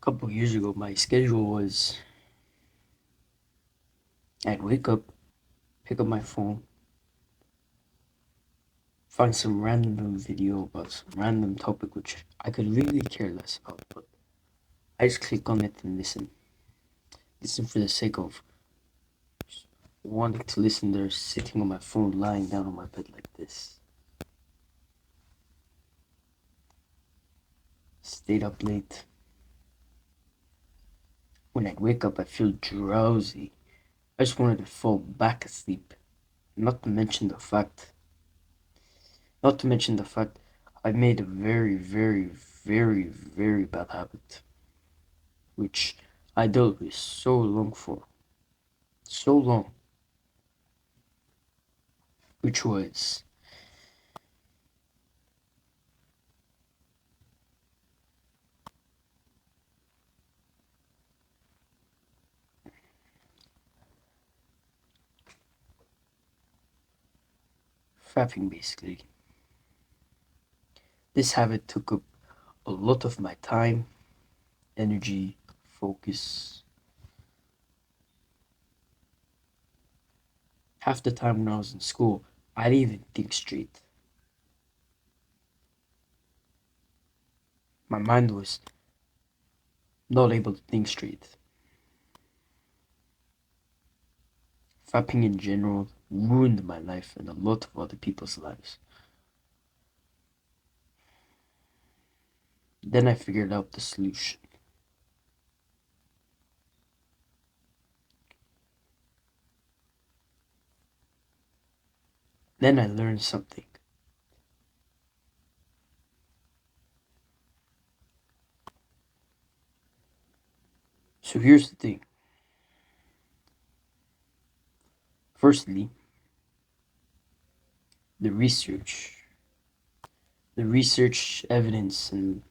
couple years ago, my schedule was I'd wake up, pick up my phone, find some random video about some random topic which I could really care less about, but I just click on it and listen. Listen for the sake of wanting to listen there, sitting on my phone, lying down on my bed like this. Stayed up late. When I'd wake up, I feel drowsy. I just wanted to fall back asleep. Not to mention the fact, not to mention the fact, I made a very, very, very, very bad habit, which I dealt with so long, which was fapping basically. This habit took up a lot of my time, energy, focus. Half the time when I was in school, I didn't even think straight. My mind was not able to think straight. Fapping in general ruined my life and a lot of other people's lives. Then I figured out the solution. Then I learned something. So here's the thing. Firstly, the research. The research, evidence, and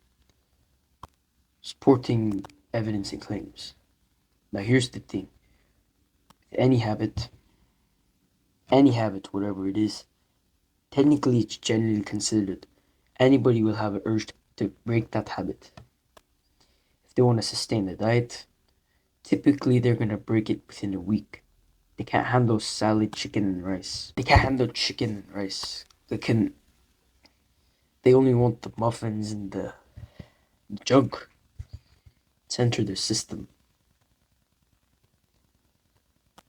supporting evidence and claims. Now here's the thing. Any habit, whatever it is, technically it's generally considered. Anybody will have an urge to break that habit. If they want to sustain the diet, typically they're gonna break it within a week. They can't handle salad, chicken, and rice. They can't handle chicken and rice. They only want the muffins and the junk to enter their system.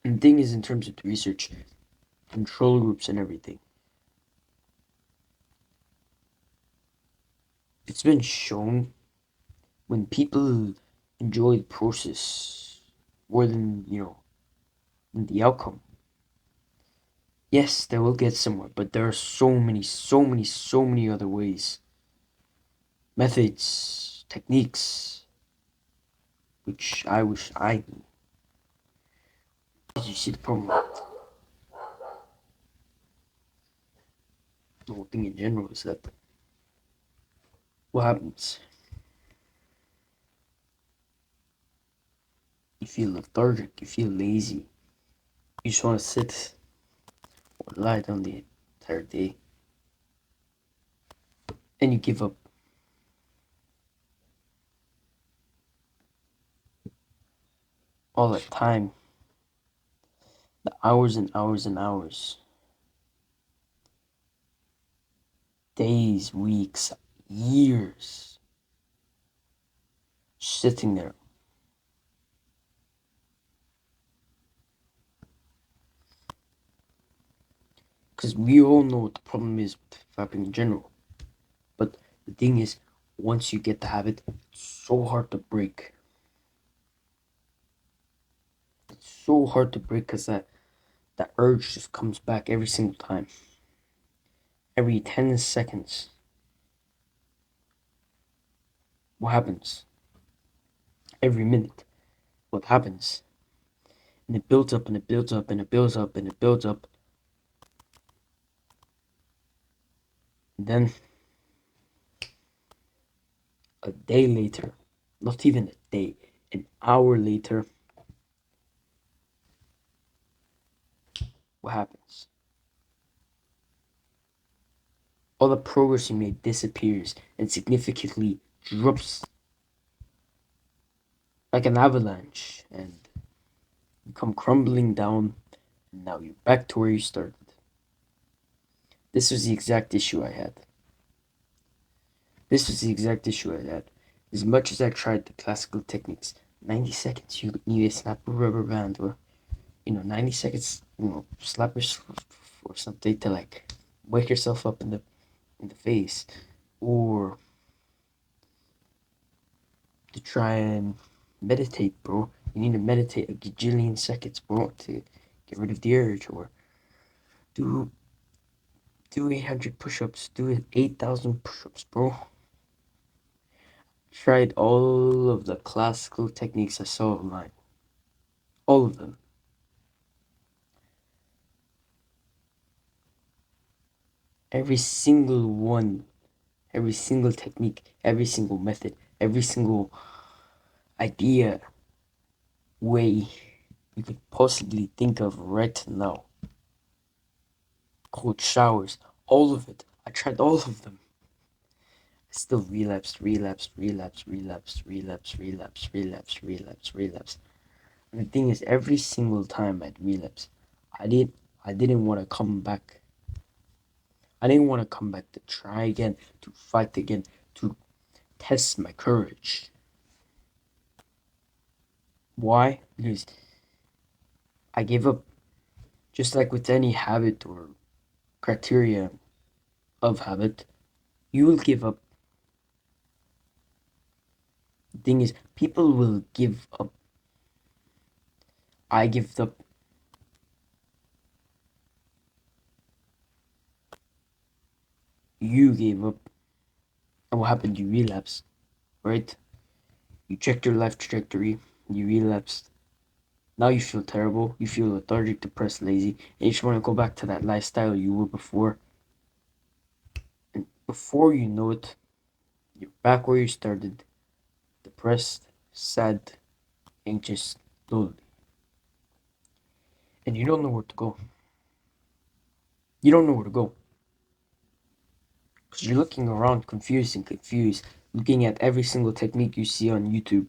And the thing is, in terms of the research, control groups and everything, it's been shown when people enjoy the process more than, than the outcome. Yes, they will get somewhere, but there are so many other ways, methods, techniques, which I wish I knew. Did you see the problem with the whole thing in general is that what happens? You feel lethargic, you feel lazy, you just want to sit or lie down the entire day, and you give up. All that time, the hours and hours and hours, days, weeks, years, sitting there. Because we all know what the problem is with fapping in general. But the thing is, once you get the habit, it's so hard to break. It's so hard to break because that urge just comes back every single time. Every 10 seconds. What happens? Every minute. What happens? And it builds up and it builds up and it builds up and it builds up. And then a day later, not even a day, an hour later, what happens? All the progress you made disappears and significantly drops like an avalanche, and you come crumbling down, and now you're back to where you started. This was the exact issue I had. This was the exact issue I had. As much as I tried the classical techniques, 90 seconds, you need to snap a rubber band, or 90 seconds, slap yourself or something to like wake yourself up in the face, or to try and meditate, bro. You need to meditate a gajillion seconds, bro, to get rid of the urge, or do 800 push-ups, do 8,000 push-ups, bro. Tried all of the classical techniques I saw online, all of them. Every single one, every single technique, every single method, every single idea, way you could possibly think of right now. Cold showers, all of it. I tried all of them. I still relapsed. And the thing is, every single time I'd relapse, I did I didn't want to come back. I didn't want to come back to try again, to fight again, to test my courage. Why? Because I gave up. Just like with any habit or criteria of habit, you will give up. The thing is, people will give up. I give up. You gave up. And what happened? You relapsed, right? You checked your life trajectory. You relapsed. Now you feel terrible. You feel lethargic, depressed, lazy, and you just want to go back to that lifestyle you were before. And before you know it, you're back where you started, depressed, sad, anxious, lonely. And you don't know where to go. You don't know where to go. Because you're looking around confused, looking at every single technique you see on YouTube.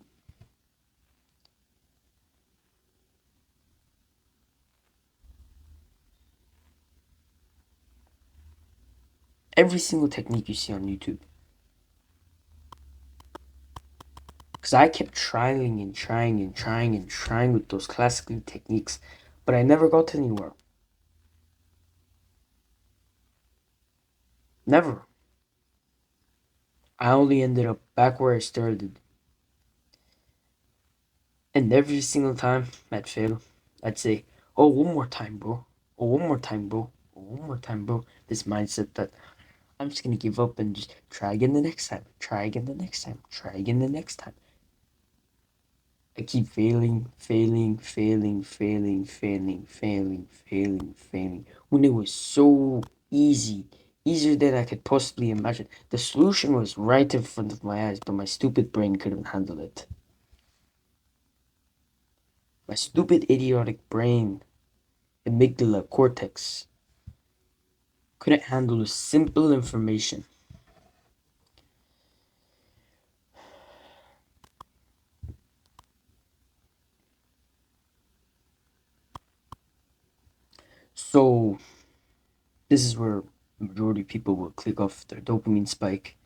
Every single technique you see on YouTube. Because I kept trying with those classical techniques, but I never got anywhere. Never. I only ended up back where I started. And every single time I'd fail, I'd say, oh, one more time, bro. Oh, one more time, bro. Oh, one more time, bro. This mindset that I'm just gonna give up and just try again the next time. Try again the next time. Try again the next time. I keep failing. When it was so easy, easier than I could possibly imagine. The solution was right in front of my eyes, but my stupid brain couldn't handle it. My stupid, idiotic brain, amygdala cortex, couldn't handle the simple information. So, this is where the majority of people will click off their dopamine spike.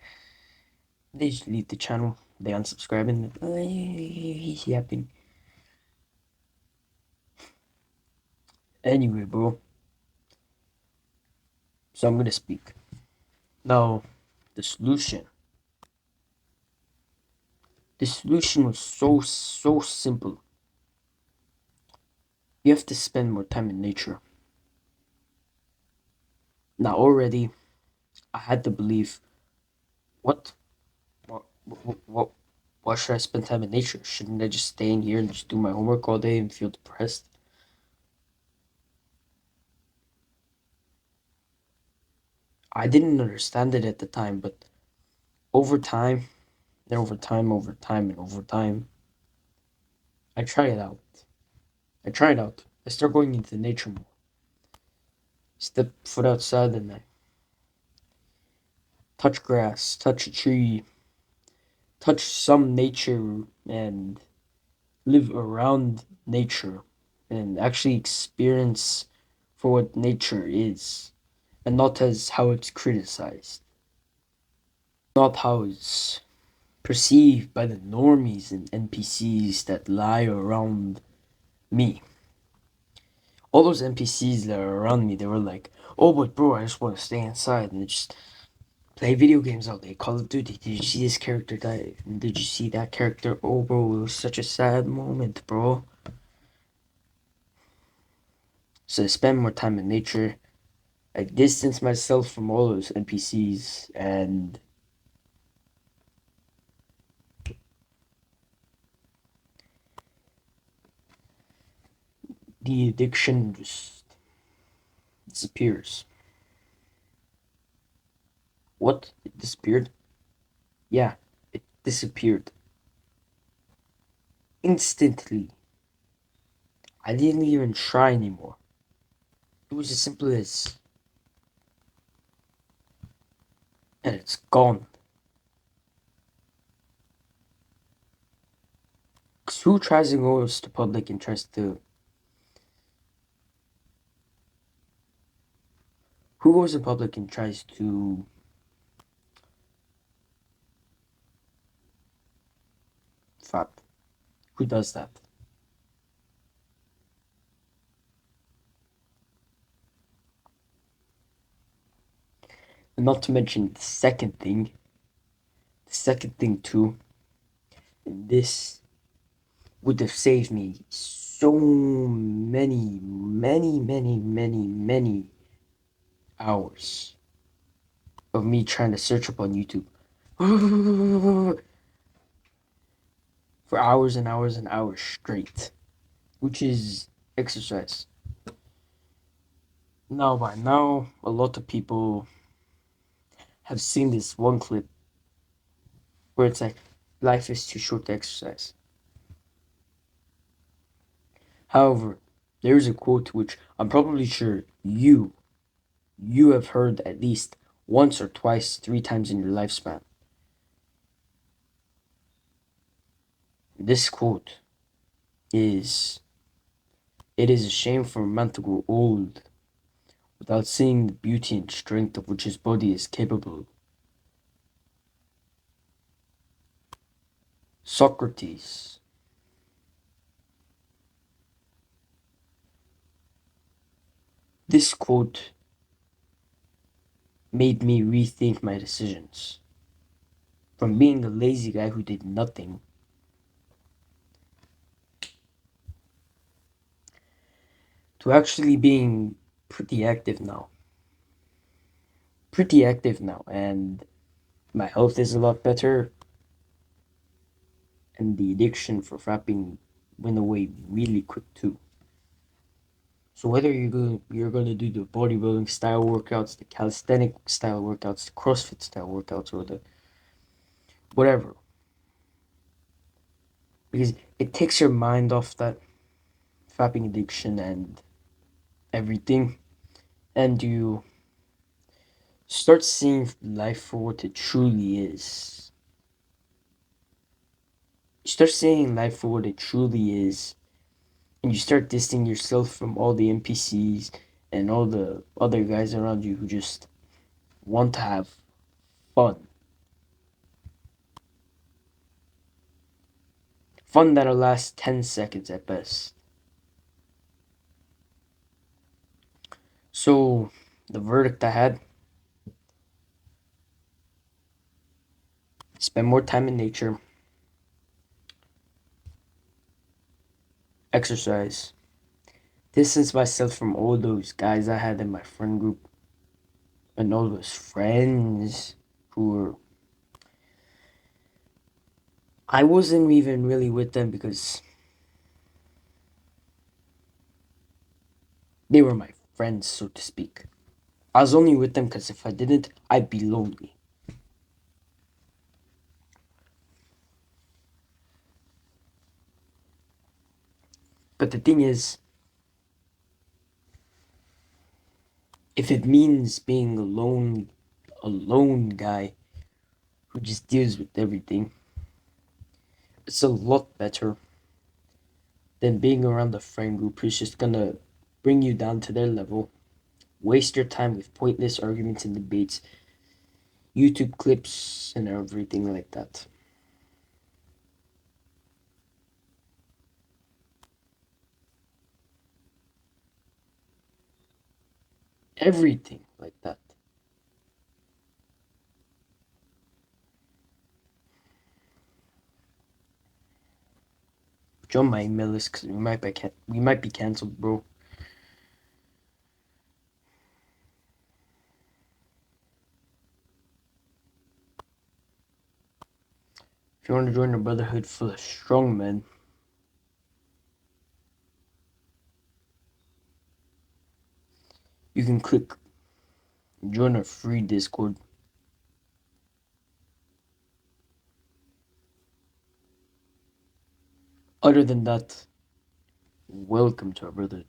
They just leave the channel, they unsubscribe, and he's yapping. Anyway, bro. So I'm gonna speak. Now, the solution. The solution was so simple. You have to spend more time in nature. Now, already, I had the belief, what? What? Why should I spend time in nature? Shouldn't I just stay in here and just do my homework all day and feel depressed? I didn't understand it at the time, but over time, over time, I tried it out. I start going into nature more. Step foot outside and I touch grass, touch a tree, touch some nature, and live around nature and actually experience for what nature is and not as how it's criticized, not how it's perceived by the normies and NPCs that lie around me. All those NPCs that are around me, they were like, oh, but bro, I just want to stay inside and just play video games all day. Call of Duty. Did you see this character die? Did you see that character? Oh, bro, it was such a sad moment, bro. So I spend more time in nature. I distance myself from all those NPCs, and the addiction just disappears. What? It disappeared? Yeah, it disappeared. Instantly. I didn't even try anymore. It was as simple as, and it's gone. Because who tries to go to public and tries to. Who goes in public and tries to fap? Who does that? And not to mention the second thing too, this would have saved me so many hours of me trying to search up on YouTube for hours and hours and hours straight, which is exercise. Now, by now, a lot of people have seen this one clip where it's like, life is too short to exercise. However, there's a quote which I'm probably sure you have heard at least once or twice, three times in your lifespan. This quote is, it is a shame for a man to grow old without seeing the beauty and strength of which his body is capable. Socrates. This quote made me rethink my decisions. From being a lazy guy who did nothing to actually being pretty active now. Pretty active now, and my health is a lot better, and the addiction for frapping went away really quick too. So whether you're gonna do the bodybuilding style workouts, the calisthenic style workouts, the CrossFit style workouts, or the whatever, because it takes your mind off that fapping addiction and everything, and you start seeing life for what it truly is. You start seeing life for what it truly is, and you start distancing yourself from all the NPCs and all the other guys around you who just want to have fun. Fun that'll last 10 seconds at best. So, the verdict I had, spend more time in nature, exercise, distance myself from all those guys I had in my friend group and all those friends who were. I wasn't even really with them because they were my friends, so to speak. I was only with them because if I didn't, I'd be lonely. But the thing is, if it means being a lone guy who just deals with everything, it's a lot better then being around the friend group is just gonna bring you down to their level, waste your time with pointless arguments and debates, YouTube clips, and everything like that. Everything like that. Join my email list because we might be canceled, bro. If you want to join a brotherhood full of strong men, you can click join our free Discord. Other than that, welcome to our brotherhood.